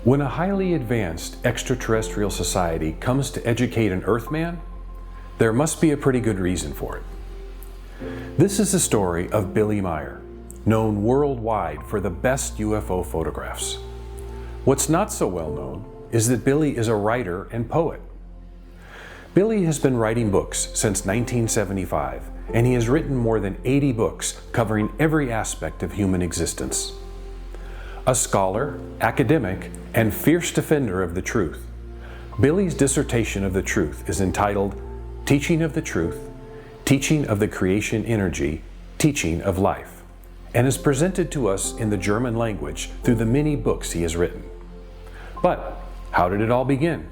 When a highly advanced extraterrestrial society comes to educate an Earthman, there must be a pretty good reason for it. This is the story of Billy Meier, known worldwide for the best UFO photographs. What's not so well known is that Billy is a writer and poet. Billy has been writing books since 1975, and he has written more than 80 books covering every aspect of human existence. A scholar, academic, and fierce defender of the truth, Billy's dissertation of the truth is entitled Teaching of the Truth, Teaching of the Creation Energy, Teaching of Life, and is presented to us in the German language through the many books he has written. But how did it all begin?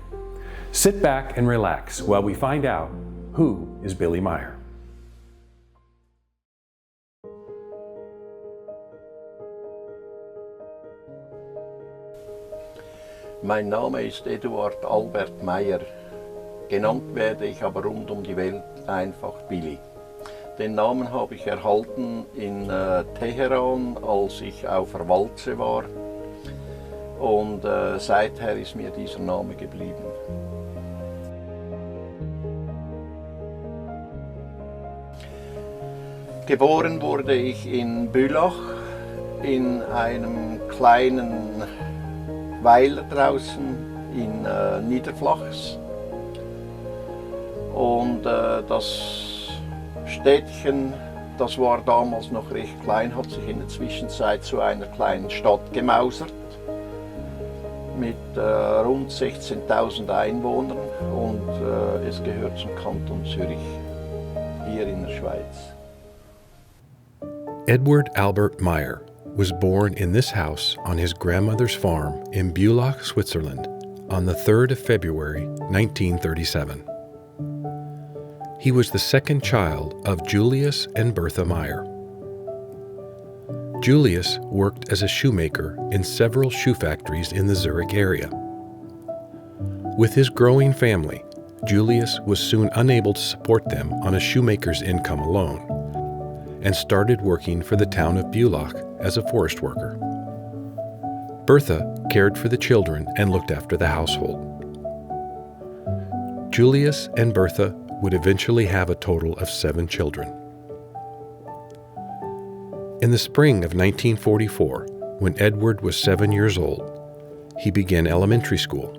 Sit back and relax while we find out who is Billy Meier. Mein Name ist Eduard Albert Meier. Genannt werde ich aber rund um die Welt einfach Billy. Den Namen habe ich erhalten in Teheran, als ich auf der Walze war. Und seither ist mir dieser Name geblieben. Geboren wurde ich in Bülach, in einem kleinen Weiler draußen in Niederflachs. Und das Städtchen, das war damals noch recht klein, hat sich in der Zwischenzeit zu einer kleinen Stadt gemausert mit rund 16.000 Einwohnern und es gehört zum Kanton Zürich, hier in der Schweiz. Eduard Albert Meier was born in this house on his grandmother's farm in Bülach, Switzerland, on the 3rd of February, 1937. He was the second child of Julius and Bertha Meier. Julius worked as a shoemaker in several shoe factories in the Zurich area. With his growing family, Julius was soon unable to support them on a shoemaker's income alone, and started working for the town of Bülach as a forest worker. Bertha cared for the children and looked after the household. Julius and Bertha would eventually have a total of 7 children. In the spring of 1944, when Edward was 7 years old, he began elementary school.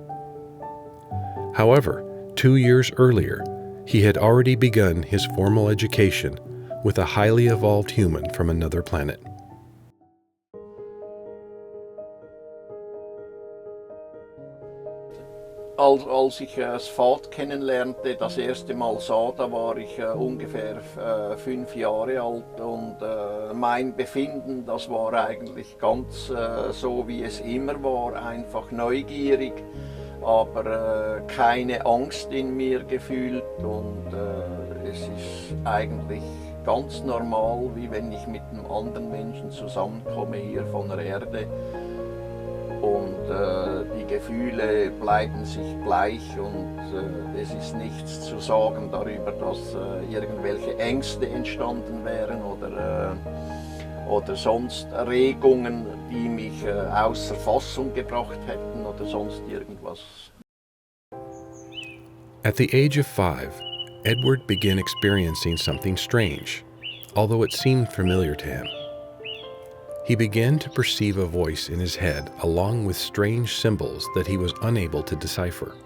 However, 2 years earlier, he had already begun his formal education with a highly evolved human from another planet. Als ich das Pfad kennenlernte, das erste Mal sah, da war ich ungefähr 5 Jahre alt und mein Befinden, das war eigentlich ganz so, wie es immer war, einfach neugierig, aber keine Angst in mir gefühlt und es ist eigentlich ganz normal, wie wenn ich mit einem anderen Menschen zusammenkomme hier von der Erde. Und die Gefühle bleiben sich gleich und es ist nichts zu sagen darüber, dass irgendwelche Ängste entstanden wären oder sonst Regungen, die mich außer Fassung gebracht hätten oder sonst irgendwas. At the age of 5, Edward began experiencing something strange, although it seemed familiar to him. He began to perceive a voice in his head along with strange symbols that he was unable to decipher.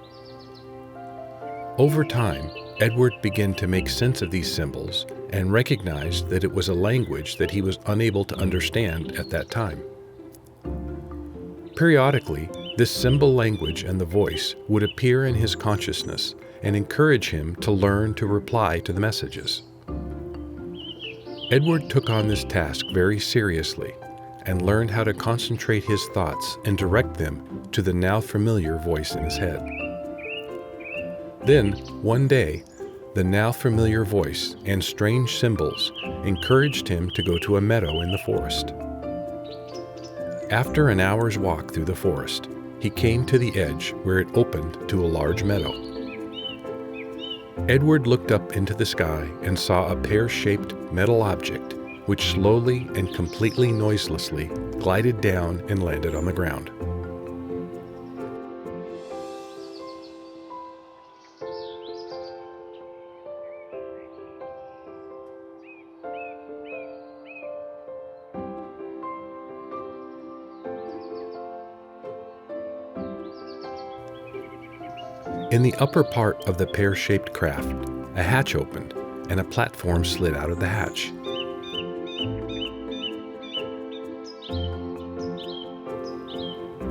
Over time, Edward began to make sense of these symbols and recognized that it was a language that he was unable to understand at that time. Periodically, this symbol language and the voice would appear in his consciousness and encourage him to learn to reply to the messages. Edward took on this task very seriously and learned how to concentrate his thoughts and direct them to the now familiar voice in his head. Then, one day, the now familiar voice and strange symbols encouraged him to go to a meadow in the forest. After an hour's walk through the forest, he came to the edge where it opened to a large meadow. Edward looked up into the sky and saw a pear-shaped metal object which slowly and completely noiselessly glided down and landed on the ground. In the upper part of the pear-shaped craft, a hatch opened and a platform slid out of the hatch.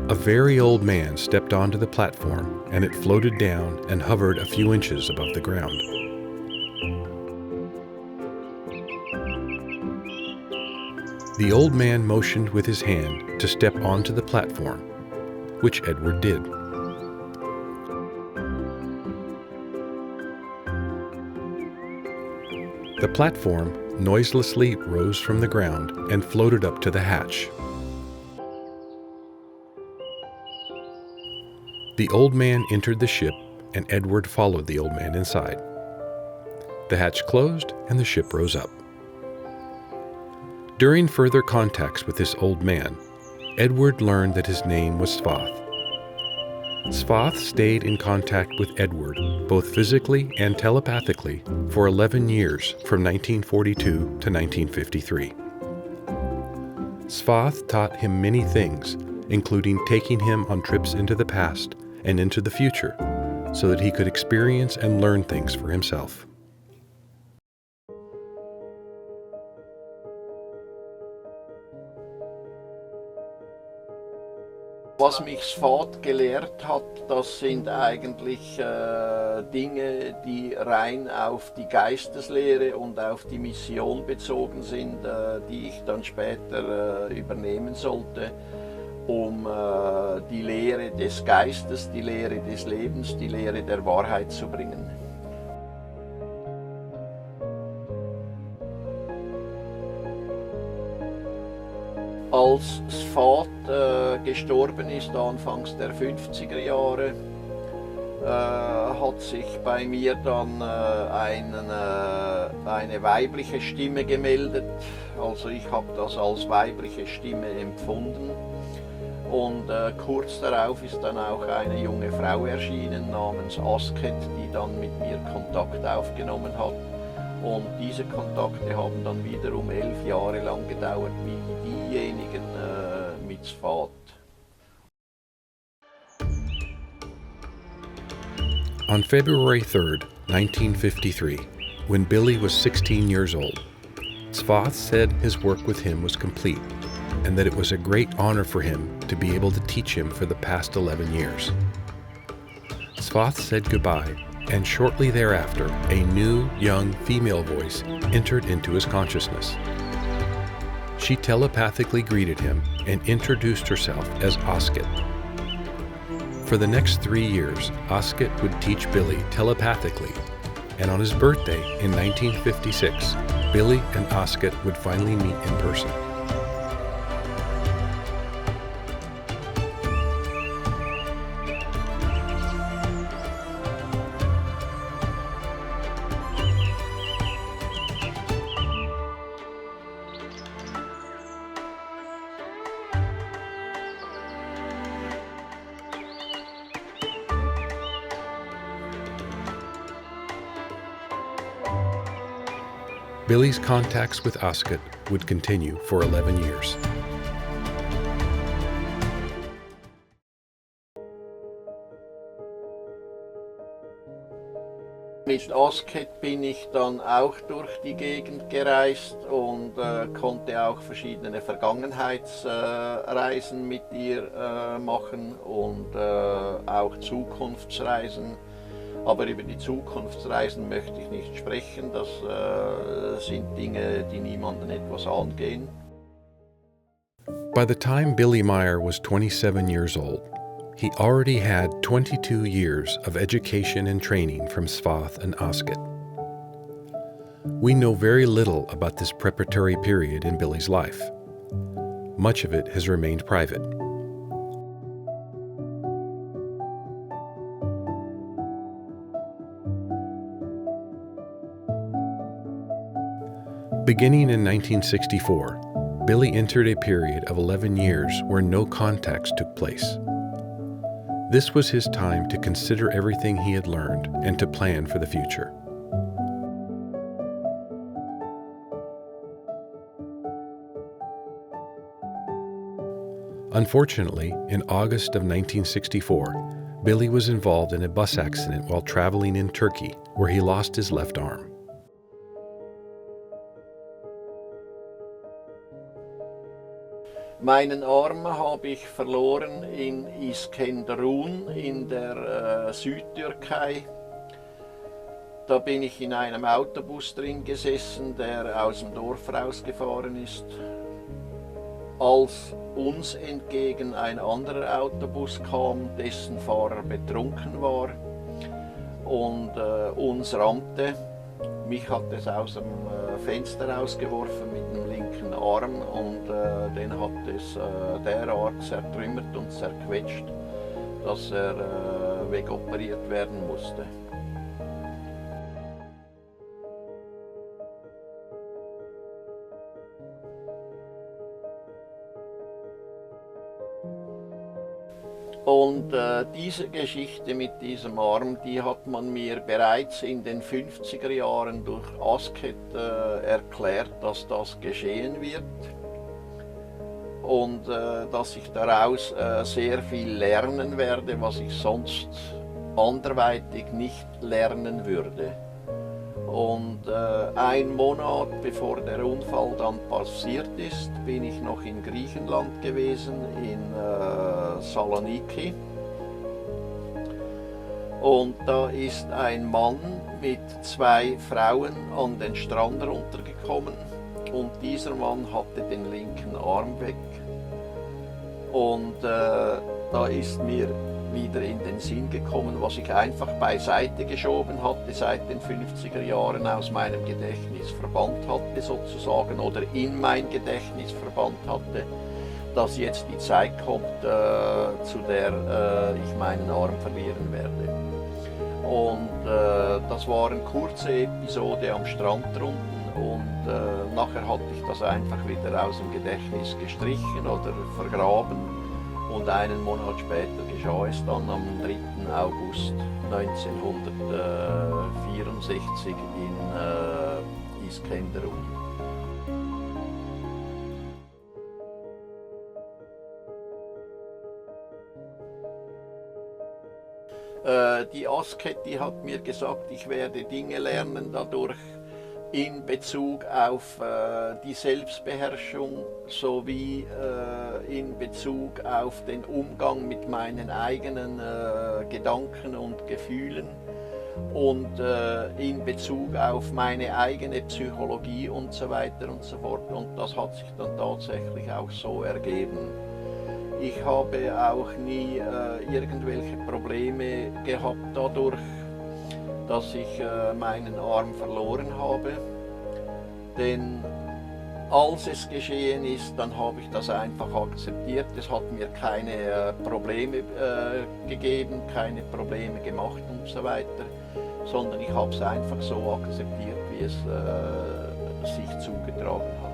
A very old man stepped onto the platform and it floated down and hovered a few inches above the ground. The old man motioned with his hand to step onto the platform, which Eduard did. The platform noiselessly rose from the ground and floated up to the hatch. The old man entered the ship and Eduard followed the old man inside. The hatch closed and the ship rose up. During further contacts with this old man, Eduard learned that his name was Svath. Svath stayed in contact with Eduard, both physically and telepathically, for 11 years from 1942 to 1953. Svath taught him many things, including taking him on trips into the past and into the future, so that he could experience and learn things for himself. Was mich Svath gelehrt hat, das sind eigentlich Dinge, die rein auf die Geisteslehre und auf die Mission bezogen sind, die ich dann später übernehmen sollte, um die Lehre des Geistes, die Lehre des Lebens, die Lehre der Wahrheit zu bringen. Als Svath gestorben ist, anfangs der 50er Jahre, hat sich bei mir dann eine weibliche Stimme gemeldet. Also ich habe das als weibliche Stimme empfunden. Und kurz darauf ist dann auch eine junge Frau erschienen namens Asket, die dann mit mir Kontakt aufgenommen hat. Und diese Kontakte haben dann wiederum 11 Jahre lang gedauert, wie diejenigen mit Svath. On February 3rd, 1953, when Billy was 16 years old, Svath said his work with him was complete and that it was a great honor for him to be able to teach him for the past 11 years. Svath said goodbye, and shortly thereafter, a new, young female voice entered into his consciousness. She telepathically greeted him and introduced herself as Asket. For the next 3 years, Asket would teach Billy telepathically, and on his birthday in 1956, Billy and Asket would finally meet in person. Billy's contacts with Asket would continue for 11 years. Mit Asket bin ich dann auch durch die Gegend gereist und konnte auch verschiedene Vergangenheitsreisen mit ihr machen und auch Zukunftsreisen. Aber über die Zukunftsreisen möchte ich nicht sprechen, das sind Dinge, die niemanden etwas angehen. By the time Billy Meier was 27 years old, he already had 22 years of education and training from Svath and Asket. We know very little about this preparatory period in Billy's life. Much of it has remained private. Beginning in 1964, Billy entered a period of 11 years where no contacts took place. This was his time to consider everything he had learned and to plan for the future. Unfortunately, in August of 1964, Billy was involved in a bus accident while traveling in Turkey, where he lost his left arm. Meinen Arm habe ich verloren in Iskenderun in der Südtürkei. Da bin ich in einem Autobus drin gesessen, der aus dem Dorf rausgefahren ist. Als uns entgegen ein anderer Autobus kam, dessen Fahrer betrunken war und uns rammte. Mich hat es aus dem Fenster rausgeworfen mit dem linken Arm und den hat es derart zertrümmert und zerquetscht, dass er wegoperiert werden musste. Und diese Geschichte mit diesem Arm, die hat man mir bereits in den 50er Jahren durch Asket erklärt, dass das geschehen wird und dass ich daraus sehr viel lernen werde, was ich sonst anderweitig nicht lernen würde. Und ein Monat bevor der Unfall dann passiert ist, bin ich noch in Griechenland gewesen, in Saloniki. Und da ist ein Mann mit 2 Frauen an den Strand runtergekommen und dieser Mann hatte den linken Arm weg. Und da ist mir wieder in den Sinn gekommen, was ich einfach beiseite geschoben hatte, seit den 50er Jahren aus meinem Gedächtnis verbannt hatte sozusagen oder in mein Gedächtnis verbannt hatte, dass jetzt die Zeit kommt, zu der ich meinen Arm verlieren werde. Und das war eine kurze Episode am Strand drunten und nachher hatte ich das einfach wieder aus dem Gedächtnis gestrichen oder vergraben. Und einen Monat später geschah es dann am 3. August 1964 in Iskenderun. Die Asket, die hat mir gesagt, ich werde Dinge lernen dadurch in Bezug auf die Selbstbeherrschung sowie in Bezug auf den Umgang mit meinen eigenen Gedanken und Gefühlen und in Bezug auf meine eigene Psychologie und so weiter und so fort. Und das hat sich dann tatsächlich auch so ergeben. Ich habe auch nie irgendwelche Probleme gehabt dadurch, dass ich meinen Arm verloren habe. Denn als es geschehen ist, dann habe ich das einfach akzeptiert. Es hat mir keine Probleme gegeben, keine Probleme gemacht und so weiter, sondern ich habe es einfach so akzeptiert, wie es sich zugetragen hat.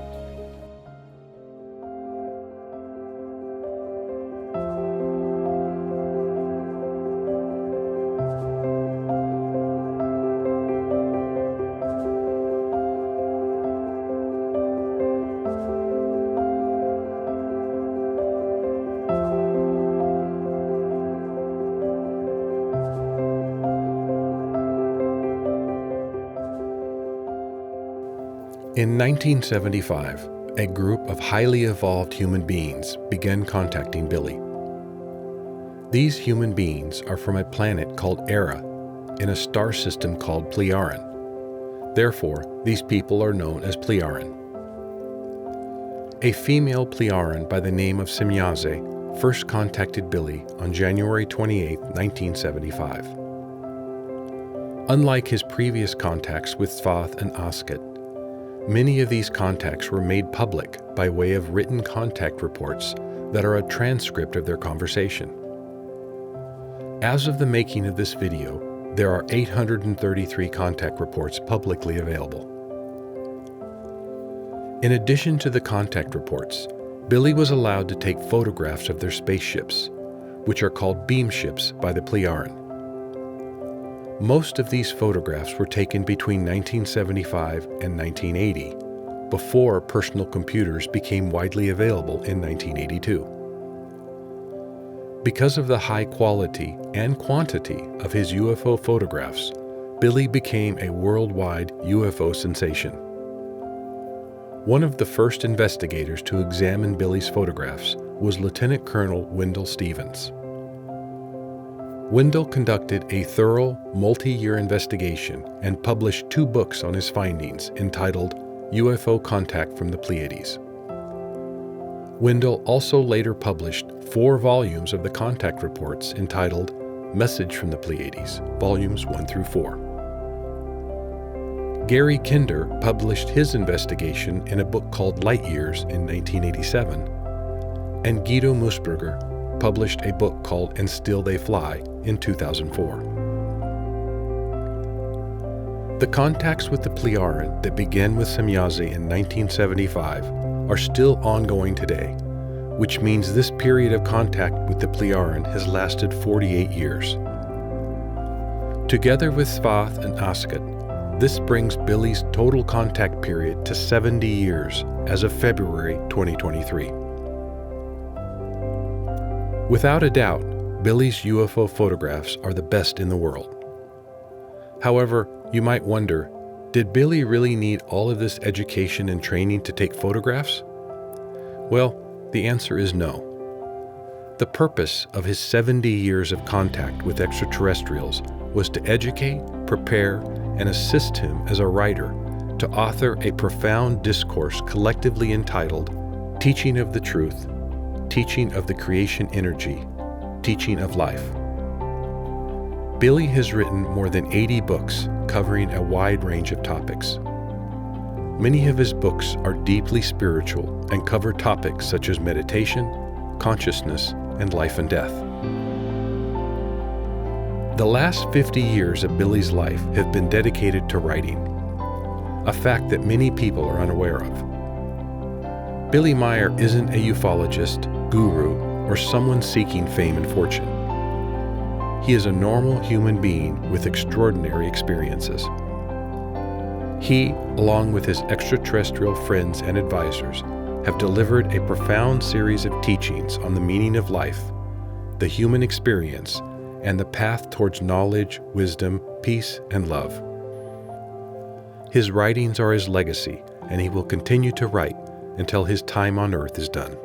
In 1975, a group of highly evolved human beings began contacting Billy. These human beings are from a planet called Era, in a star system called Plejaren. Therefore, these people are known as Plejaren. A female Plejaren by the name of Semyaze first contacted Billy on January 28, 1975. Unlike his previous contacts with Svath and Asket, many of these contacts were made public by way of written contact reports that are a transcript of their conversation. As of the making of this video, there are 833 contact reports publicly available. In addition to the contact reports, Billy was allowed to take photographs of their spaceships, which are called beam ships by the Plejaren. Most of these photographs were taken between 1975 and 1980, before personal computers became widely available in 1982. Because of the high quality and quantity of his UFO photographs, Billy became a worldwide UFO sensation. One of the first investigators to examine Billy's photographs was Lieutenant Colonel Wendell Stevens. Wendell conducted a thorough, multi-year investigation and published 2 books on his findings entitled UFO Contact from the Pleiades. Wendell also later published 4 volumes of the contact reports entitled Message from the Pleiades, volumes 1 through 4. Gary Kinder published his investigation in a book called Light Years in 1987, and Guido Musburger published a book called And Still They Fly in 2004. The contacts with the Plejaren that began with Semjazi in 1975 are still ongoing today, which means this period of contact with the Plejaren has lasted 48 years. Together with Svath and Askat, this brings Billy's total contact period to 70 years as of February 2023. Without a doubt, Billy's UFO photographs are the best in the world. However, you might wonder, did Billy really need all of this education and training to take photographs? Well, the answer is no. The purpose of his 70 years of contact with extraterrestrials was to educate, prepare, and assist him as a writer to author a profound discourse collectively entitled Teaching of the Truth, Teaching of the Creation Energy, Teaching of Life. Billy has written more than 80 books covering a wide range of topics. Many of his books are deeply spiritual and cover topics such as meditation, consciousness, and life and death. The last 50 years of Billy's life have been dedicated to writing, a fact that many people are unaware of. Billy Meier isn't a ufologist, guru, or someone seeking fame and fortune. He is a normal human being with extraordinary experiences. He, along with his extraterrestrial friends and advisors, have delivered a profound series of teachings on the meaning of life, the human experience, and the path towards knowledge, wisdom, peace, and love. His writings are his legacy, and he will continue to write until his time on earth is done.